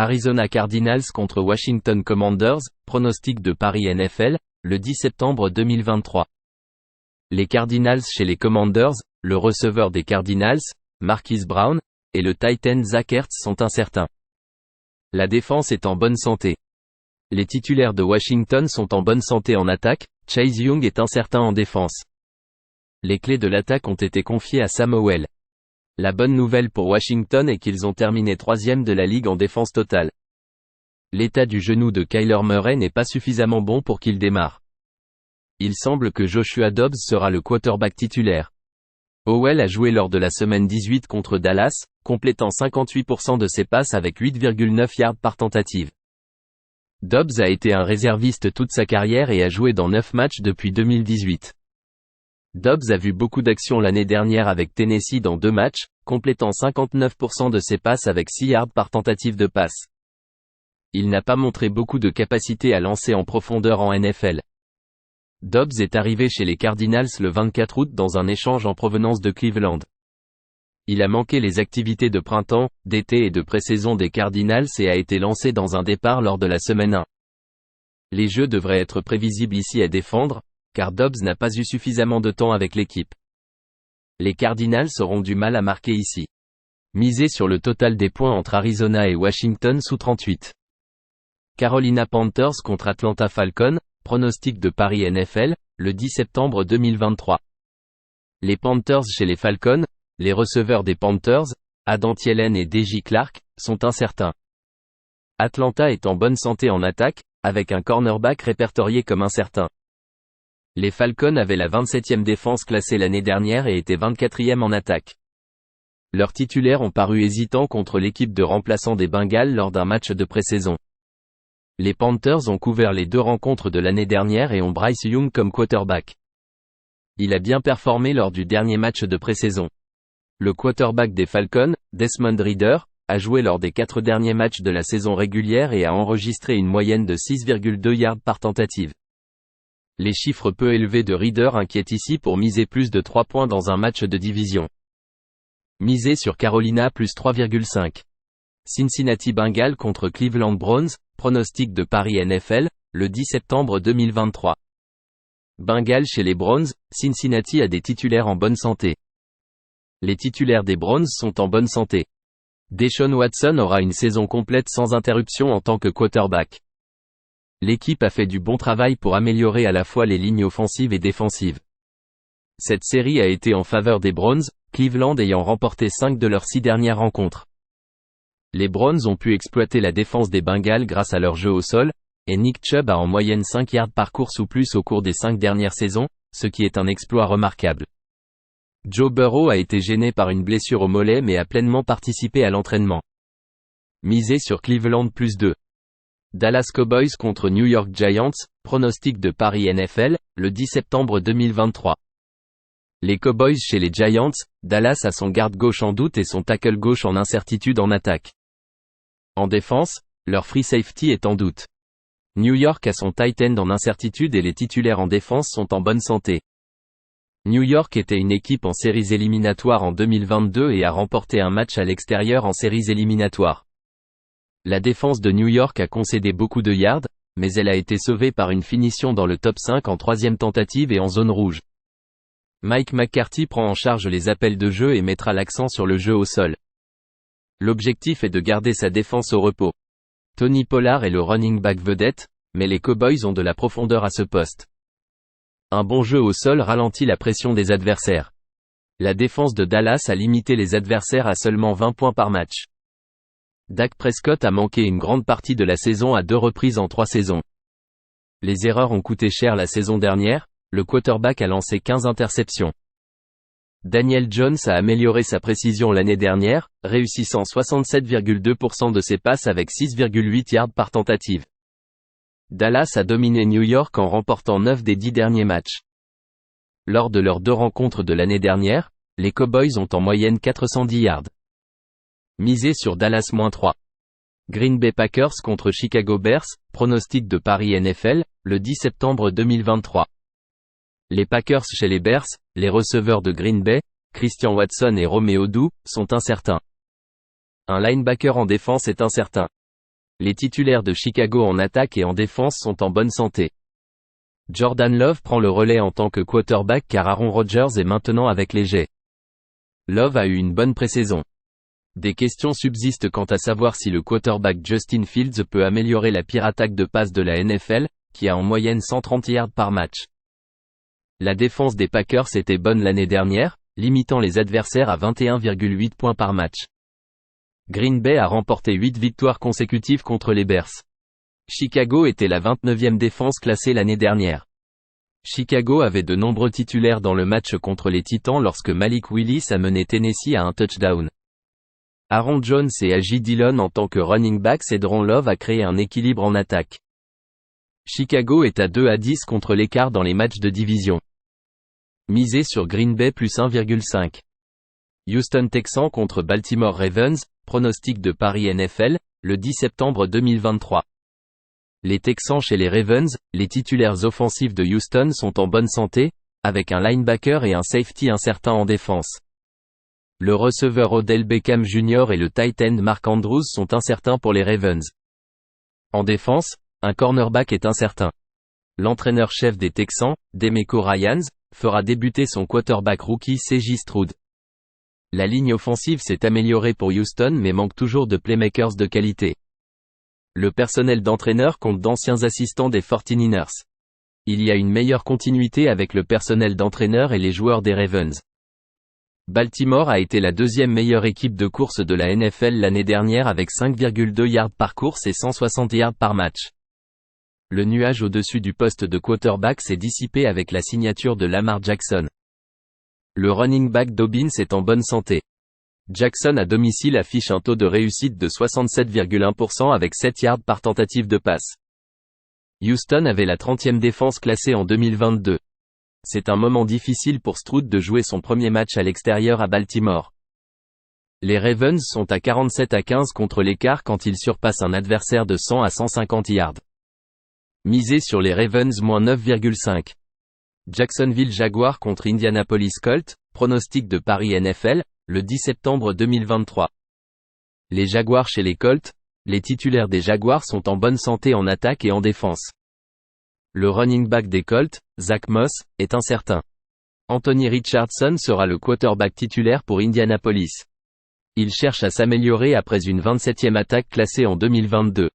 Arizona Cardinals contre Washington Commanders, pronostic de Paris NFL, le 10 septembre 2023. Les Cardinals chez les Commanders, le receveur des Cardinals, Marquise Brown, et le tight end Zach Ertz sont incertains. La défense est en bonne santé. Les titulaires de Washington sont en bonne santé en attaque, Chase Young est incertain en défense. Les clés de l'attaque ont été confiées à Sam Howell. La bonne nouvelle pour Washington est qu'ils ont terminé 3e de la ligue en défense totale. L'état du genou de Kyler Murray n'est pas suffisamment bon pour qu'il démarre. Il semble que Joshua Dobbs sera le quarterback titulaire. Howell a joué lors de la semaine 18 contre Dallas, complétant 58% de ses passes avec 8,9 yards par tentative. Dobbs a été un réserviste toute sa carrière et a joué dans 9 matchs depuis 2018. Dobbs a vu beaucoup d'actions l'année dernière avec Tennessee dans 2 matchs, complétant 59% de ses passes avec 6 yards par tentative de passe. Il n'a pas montré beaucoup de capacité à lancer en profondeur en NFL. Dobbs est arrivé chez les Cardinals le 24 août dans un échange en provenance de Cleveland. Il a manqué les activités de printemps, d'été et de pré-saison des Cardinals et a été lancé dans un départ lors de la semaine 1. Les jeux devraient être prévisibles ici à défendre, car Dobbs n'a pas eu suffisamment de temps avec l'équipe. Les Cardinals auront du mal à marquer ici. Misez sur le total des points entre Arizona et Washington sous 38. Carolina Panthers contre Atlanta Falcons, pronostic de Paris NFL, le 10 septembre 2023. Les Panthers chez les Falcons, les receveurs des Panthers, Adam Thielen et DJ Clark, sont incertains. Atlanta est en bonne santé en attaque, avec un cornerback répertorié comme incertain. Les Falcons avaient la 27e défense classée l'année dernière et étaient 24e en attaque. Leurs titulaires ont paru hésitants contre l'équipe de remplaçants des Bengals lors d'un match de pré-saison. Les Panthers ont couvert les 2 rencontres de l'année dernière et ont Bryce Young comme quarterback. Il a bien performé lors du dernier match de pré-saison. Le quarterback des Falcons, Desmond Ridder, a joué lors des 4 derniers matchs de la saison régulière et a enregistré une moyenne de 6,2 yards par tentative. Les chiffres peu élevés de Ridder inquiètent ici pour miser plus de 3 points dans un match de division. Misez sur Carolina plus 3,5. Cincinnati Bengals contre Cleveland Browns, pronostic de Paris NFL, le 10 septembre 2023. Bengals chez les Browns, Cincinnati a des titulaires en bonne santé. Les titulaires des Browns sont en bonne santé. Deshaun Watson aura une saison complète sans interruption en tant que quarterback. L'équipe a fait du bon travail pour améliorer à la fois les lignes offensives et défensives. Cette série a été en faveur des Browns, Cleveland ayant remporté 5 de leurs 6 dernières rencontres. Les Browns ont pu exploiter la défense des Bengals grâce à leur jeu au sol, et Nick Chubb a en moyenne 5 yards par course ou plus au cours des 5 dernières saisons, ce qui est un exploit remarquable. Joe Burrow a été gêné par une blessure au mollet mais a pleinement participé à l'entraînement. Misez sur Cleveland plus 2. Dallas Cowboys contre New York Giants, pronostic de Paris NFL, le 10 septembre 2023. Les Cowboys chez les Giants, Dallas a son garde gauche en doute et son tackle gauche en incertitude en attaque. En défense, leur free safety est en doute. New York a son tight end en incertitude et les titulaires en défense sont en bonne santé. New York était une équipe en séries éliminatoires en 2022 et a remporté un match à l'extérieur en séries éliminatoires. La défense de New York a concédé beaucoup de yards, mais elle a été sauvée par une finition dans le top 5 en 3e tentative et en zone rouge. Mike McCarthy prend en charge les appels de jeu et mettra l'accent sur le jeu au sol. L'objectif est de garder sa défense au repos. Tony Pollard est le running back vedette, mais les Cowboys ont de la profondeur à ce poste. Un bon jeu au sol ralentit la pression des adversaires. La défense de Dallas a limité les adversaires à seulement 20 points par match. Dak Prescott a manqué une grande partie de la saison à 2 reprises en 3 saisons. Les erreurs ont coûté cher la saison dernière, le quarterback a lancé 15 interceptions. Daniel Jones a amélioré sa précision l'année dernière, réussissant 67,2% de ses passes avec 6,8 yards par tentative. Dallas a dominé New York en remportant 9 des 10 derniers matchs. Lors de leurs 2 rencontres de l'année dernière, les Cowboys ont en moyenne 410 yards. Misez sur Dallas-3. Green Bay Packers contre Chicago Bears, pronostic de Paris NFL, le 10 septembre 2023. Les Packers chez les Bears, les receveurs de Green Bay, Christian Watson et Romeo Doubs, sont incertains. Un linebacker en défense est incertain. Les titulaires de Chicago en attaque et en défense sont en bonne santé. Jordan Love prend le relais en tant que quarterback car Aaron Rodgers est maintenant avec les Jets. Love a eu une bonne pré-saison. Des questions subsistent quant à savoir si le quarterback Justin Fields peut améliorer la pire attaque de passe de la NFL, qui a en moyenne 130 yards par match. La défense des Packers était bonne l'année dernière, limitant les adversaires à 21,8 points par match. Green Bay a remporté 8 victoires consécutives contre les Bears. Chicago était la 29e défense classée l'année dernière. Chicago avait de nombreux titulaires dans le match contre les Titans lorsque Malik Willis a mené Tennessee à un touchdown. Aaron Jones et A.J. Dillon en tant que running backs aideront Love à créer un équilibre en attaque. Chicago est à 2-10 contre l'écart dans les matchs de division. Misez sur Green Bay plus 1,5. Houston Texans contre Baltimore Ravens, pronostic de Paris NFL, le 10 septembre 2023. Les Texans chez les Ravens, les titulaires offensifs de Houston sont en bonne santé, avec un linebacker et un safety incertain en défense. Le receveur Odell Beckham Jr. et le tight end Mark Andrews sont incertains pour les Ravens. En défense, un cornerback est incertain. L'entraîneur-chef des Texans, DeMeco Ryans, fera débuter son quarterback rookie C.J. Stroud. La ligne offensive s'est améliorée pour Houston mais manque toujours de playmakers de qualité. Le personnel d'entraîneur compte d'anciens assistants des 49ers. Il y a une meilleure continuité avec le personnel d'entraîneur et les joueurs des Ravens. Baltimore a été la deuxième meilleure équipe de course de la NFL l'année dernière avec 5,2 yards par course et 160 yards par match. Le nuage au-dessus du poste de quarterback s'est dissipé avec la signature de Lamar Jackson. Le running back Dobbins est en bonne santé. Jackson à domicile affiche un taux de réussite de 67,1% avec 7 yards par tentative de passe. Houston avait la 30e défense classée en 2022. C'est un moment difficile pour Stroud de jouer son premier match à l'extérieur à Baltimore. Les Ravens sont à 47-15 contre l'écart quand ils surpassent un adversaire de 100 à 150 yards. Misez sur les Ravens moins 9,5. Jacksonville Jaguars contre Indianapolis Colts, pronostic de Paris NFL, le 10 septembre 2023. Les Jaguars chez les Colts, les titulaires des Jaguars sont en bonne santé en attaque et en défense. Le running back des Colts, Zach Moss, est incertain. Anthony Richardson sera le quarterback titulaire pour Indianapolis. Il cherche à s'améliorer après une 27e attaque classée en 2022.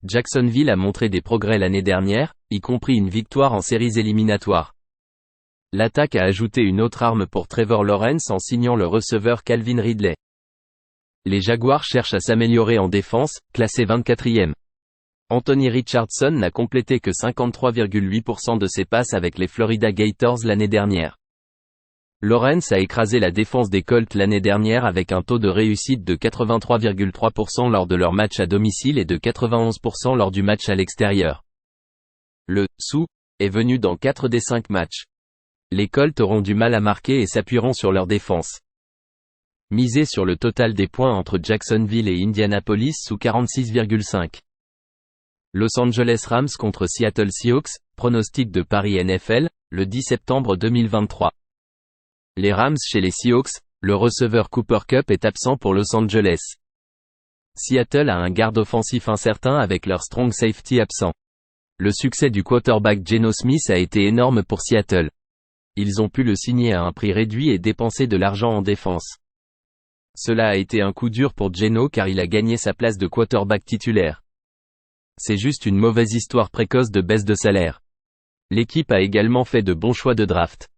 Jacksonville a montré des progrès l'année dernière, y compris une victoire en séries éliminatoires. L'attaque a ajouté une autre arme pour Trevor Lawrence en signant le receveur Calvin Ridley. Les Jaguars cherchent à s'améliorer en défense, classé 24e. Anthony Richardson n'a complété que 53,8% de ses passes avec les Florida Gators l'année dernière. Lawrence a écrasé la défense des Colts l'année dernière avec un taux de réussite de 83,3% lors de leur match à domicile et de 91% lors du match à l'extérieur. Le « sou » est venu dans 4 des 5 matchs. Les Colts auront du mal à marquer et s'appuieront sur leur défense. Misez sur le total des points entre Jacksonville et Indianapolis sous 46,5. Los Angeles Rams contre Seattle Seahawks, pronostic de Paris NFL, le 10 septembre 2023. Les Rams chez les Seahawks, le receveur Cooper Kupp est absent pour Los Angeles. Seattle a un garde offensif incertain avec leur strong safety absent. Le succès du quarterback Geno Smith a été énorme pour Seattle. Ils ont pu le signer à un prix réduit et dépenser de l'argent en défense. Cela a été un coup dur pour Geno car il a gagné sa place de quarterback titulaire. C'est juste une mauvaise histoire précoce de baisse de salaire. L'équipe a également fait de bons choix de draft.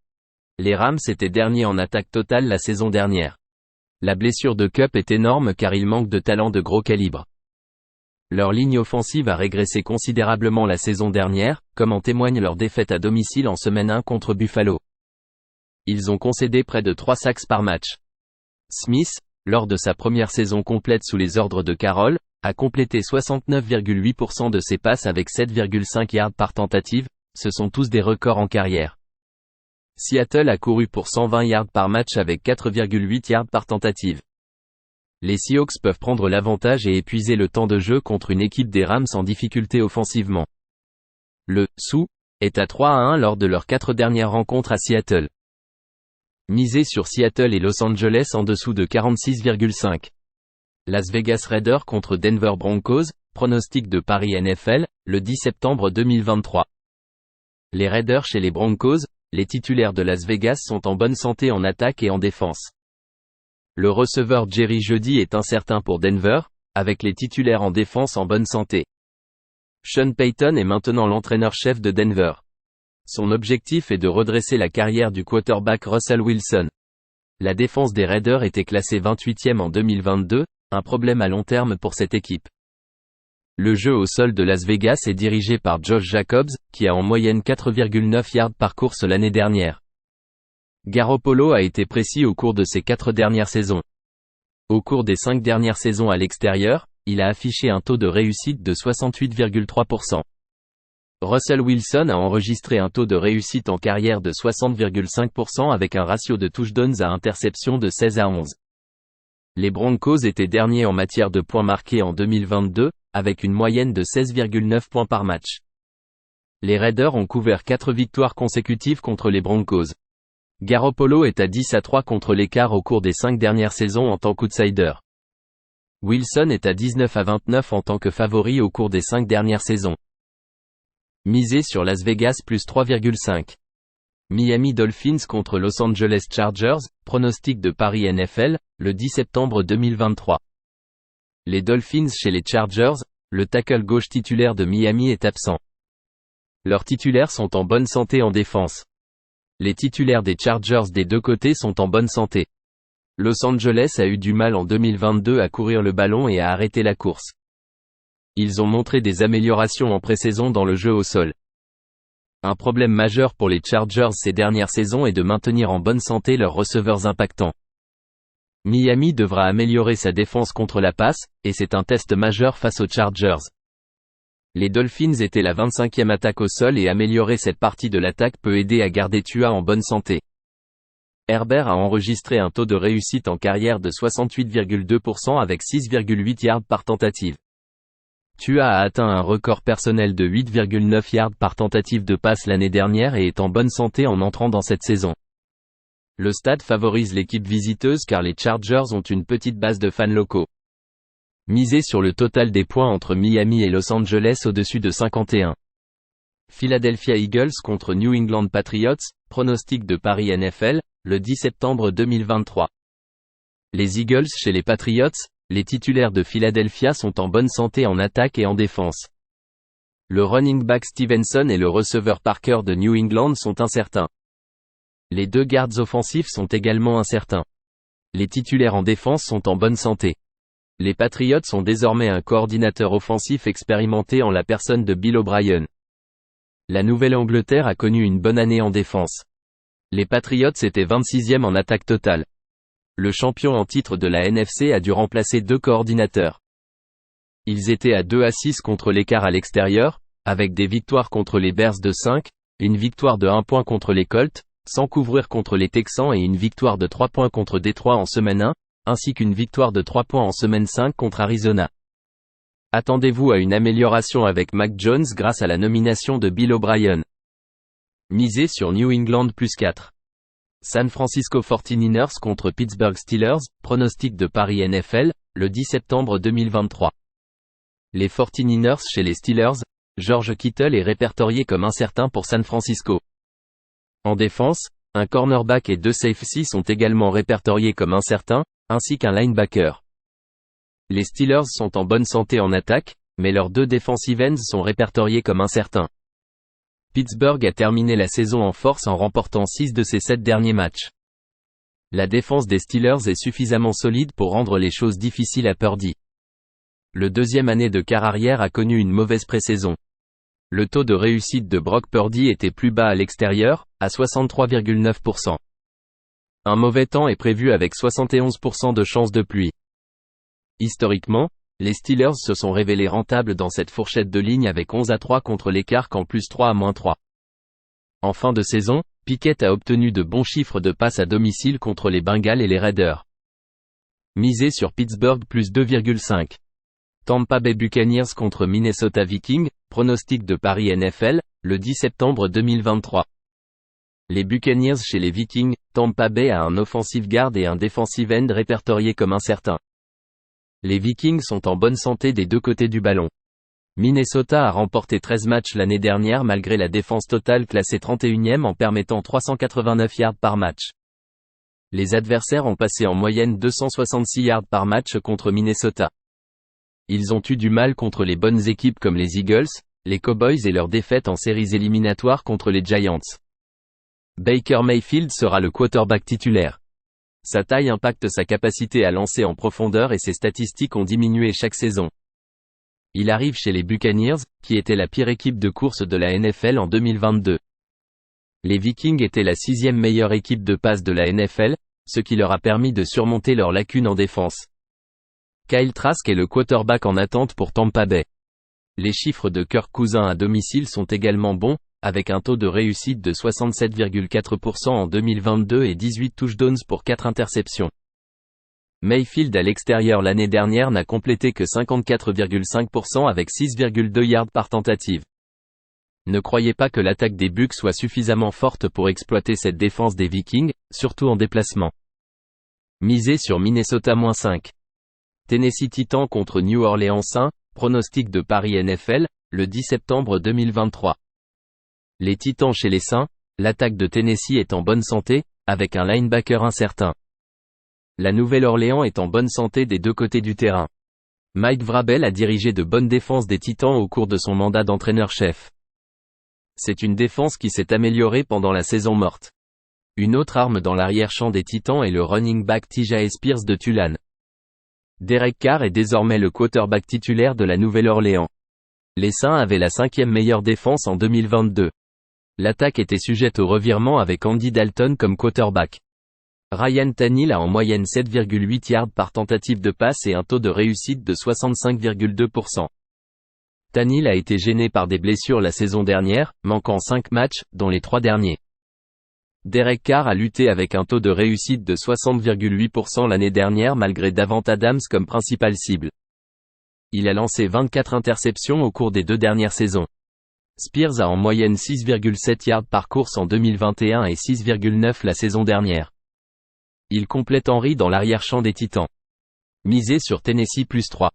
Les Rams étaient derniers en attaque totale la saison dernière. La blessure de Kupp est énorme car il manque de talent de gros calibre. Leur ligne offensive a régressé considérablement la saison dernière, comme en témoigne leur défaite à domicile en semaine 1 contre Buffalo. Ils ont concédé près de 3 sacks par match. Smith, lors de sa première saison complète sous les ordres de Carroll, a complété 69,8% de ses passes avec 7,5 yards par tentative, ce sont tous des records en carrière. Seattle a couru pour 120 yards par match avec 4,8 yards par tentative. Les Seahawks peuvent prendre l'avantage et épuiser le temps de jeu contre une équipe des Rams en difficulté offensivement. Le « sou » est à 3-1 lors de leurs 4 dernières rencontres à Seattle. Misez sur Seattle et Los Angeles en dessous de 46,5. Las Vegas Raiders contre Denver Broncos, pronostic de Paris NFL, le 10 septembre 2023. Les Raiders chez les Broncos, les titulaires de Las Vegas sont en bonne santé en attaque et en défense. Le receveur Jerry Jeudy est incertain pour Denver, avec les titulaires en défense en bonne santé. Sean Payton est maintenant l'entraîneur-chef de Denver. Son objectif est de redresser la carrière du quarterback Russell Wilson. La défense des Raiders était classée 28e en 2022, un problème à long terme pour cette équipe. Le jeu au sol de Las Vegas est dirigé par Josh Jacobs, qui a en moyenne 4,9 yards par course l'année dernière. Garoppolo a été précis au cours de ses 4 dernières saisons. Au cours des 5 dernières saisons à l'extérieur, il a affiché un taux de réussite de 68,3%. Russell Wilson a enregistré un taux de réussite en carrière de 60,5% avec un ratio de touchdowns à interception de 16 à 11. Les Broncos étaient derniers en matière de points marqués en 2022, avec une moyenne de 16,9 points par match. Les Raiders ont couvert 4 victoires consécutives contre les Broncos. Garoppolo est à 10-3 contre l'écart au cours des 5 dernières saisons en tant qu'outsider. Wilson est à 19-29 en tant que favori au cours des 5 dernières saisons. Misé sur Las Vegas plus 3,5. Miami Dolphins contre Los Angeles Chargers, pronostic de Paris NFL, le 10 septembre 2023. Les Dolphins chez les Chargers, le tackle gauche titulaire de Miami est absent. Leurs titulaires sont en bonne santé en défense. Les titulaires des Chargers des deux côtés sont en bonne santé. Los Angeles a eu du mal en 2022 à courir le ballon et à arrêter la course. Ils ont montré des améliorations en pré-saison dans le jeu au sol. Un problème majeur pour les Chargers ces dernières saisons est de maintenir en bonne santé leurs receveurs impactants. Miami devra améliorer sa défense contre la passe, et c'est un test majeur face aux Chargers. Les Dolphins étaient la 25e attaque au sol et améliorer cette partie de l'attaque peut aider à garder Tua en bonne santé. Herbert a enregistré un taux de réussite en carrière de 68,2% avec 6,8 yards par tentative. Tua a atteint un record personnel de 8,9 yards par tentative de passe l'année dernière et est en bonne santé en entrant dans cette saison. Le stade favorise l'équipe visiteuse car les Chargers ont une petite base de fans locaux. Misé sur le total des points entre Miami et Los Angeles au-dessus de 51. Philadelphia Eagles contre New England Patriots, pronostic de Paris NFL, le 10 septembre 2023. Les Eagles chez les Patriots, les titulaires de Philadelphia sont en bonne santé en attaque et en défense. Le running back Stevenson et le receveur Parker de New England sont incertains. Les deux gardes offensifs sont également incertains. Les titulaires en défense sont en bonne santé. Les Patriots ont désormais un coordinateur offensif expérimenté en la personne de Bill O'Brien. La Nouvelle-Angleterre a connu une bonne année en défense. Les Patriots étaient 26e en attaque totale. Le champion en titre de la NFC a dû remplacer 2 coordinateurs. Ils étaient à 2-6 contre l'écart à l'extérieur, avec des victoires contre les Bears de 5, une victoire de 1 point contre les Colts, sans couvrir contre les Texans et une victoire de 3 points contre Détroit en semaine 1, ainsi qu'une victoire de 3 points en semaine 5 contre Arizona. Attendez-vous à une amélioration avec Mac Jones grâce à la nomination de Bill O'Brien. Misez sur New England plus 4. San Francisco 49ers contre Pittsburgh Steelers, pronostic de Paris NFL, le 10 septembre 2023. Les 49ers chez les Steelers, George Kittle est répertorié comme incertain pour San Francisco. En défense, un cornerback et 2 safeties sont également répertoriés comme incertains, ainsi qu'un linebacker. Les Steelers sont en bonne santé en attaque, mais leurs 2 defensive ends sont répertoriés comme incertains. Pittsburgh a terminé la saison en force en remportant 6 de ses 7 derniers matchs. La défense des Steelers est suffisamment solide pour rendre les choses difficiles à Purdy. Le deuxième année de carrière a connu une mauvaise pré-saison. Le taux de réussite de Brock Purdy était plus bas à l'extérieur, à 63,9%. Un mauvais temps est prévu avec 71% de chances de pluie. Historiquement, les Steelers se sont révélés rentables dans cette fourchette de ligne avec 11-3 contre l'écart qu'en plus 3 à -3. En fin de saison, Pickett a obtenu de bons chiffres de passes à domicile contre les Bengals et les Raiders. Misé sur Pittsburgh plus 2,5. Tampa Bay Buccaneers contre Minnesota Vikings, pronostic de Paris NFL, le 10 septembre 2023. Les Buccaneers chez les Vikings, Tampa Bay a un offensive guard et un defensive end répertoriés comme incertains. Les Vikings sont en bonne santé des deux côtés du ballon. Minnesota a remporté 13 matchs l'année dernière malgré la défense totale classée 31e en permettant 389 yards par match. Les adversaires ont passé en moyenne 266 yards par match contre Minnesota. Ils ont eu du mal contre les bonnes équipes comme les Eagles, les Cowboys et leur défaite en séries éliminatoires contre les Giants. Baker Mayfield sera le quarterback titulaire. Sa taille impacte sa capacité à lancer en profondeur et ses statistiques ont diminué chaque saison. Il arrive chez les Buccaneers, qui étaient la pire équipe de course de la NFL en 2022. Les Vikings étaient la 6e meilleure équipe de passe de la NFL, ce qui leur a permis de surmonter leurs lacunes en défense. Kyle Trask est le quarterback en attente pour Tampa Bay. Les chiffres de Kirk Cousins à domicile sont également bons, avec un taux de réussite de 67,4% en 2022 et 18 touchdowns pour 4 interceptions. Mayfield à l'extérieur l'année dernière n'a complété que 54,5% avec 6,2 yards par tentative. Ne croyez pas que l'attaque des Bucs soit suffisamment forte pour exploiter cette défense des Vikings, surtout en déplacement. Misez sur Minnesota -5. Tennessee Titans contre New Orleans 1, pronostic de Paris NFL, le 10 septembre 2023. Les Titans chez les Saints, l'attaque de Tennessee est en bonne santé, avec un linebacker incertain. La Nouvelle-Orléans est en bonne santé des deux côtés du terrain. Mike Vrabel a dirigé de bonnes défenses des Titans au cours de son mandat d'entraîneur-chef. C'est une défense qui s'est améliorée pendant la saison morte. Une autre arme dans l'arrière-champ des Titans est le running back Tyjae Spears de Tulane. Derek Carr est désormais le quarterback titulaire de la Nouvelle-Orléans. Les Saints avaient la 5e meilleure défense en 2022. L'attaque était sujette au revirement avec Andy Dalton comme quarterback. Ryan Tannehill a en moyenne 7,8 yards par tentative de passe et un taux de réussite de 65,2%. Tannehill a été gêné par des blessures la saison dernière, manquant 5 matchs, dont les 3 derniers. Derek Carr a lutté avec un taux de réussite de 60,8% l'année dernière malgré Davante Adams comme principale cible. Il a lancé 24 interceptions au cours des 2 dernières saisons. Spears a en moyenne 6,7 yards par course en 2021 et 6,9 la saison dernière. Il complète Henry dans l'arrière-champ des Titans. Misez sur Tennessee +3.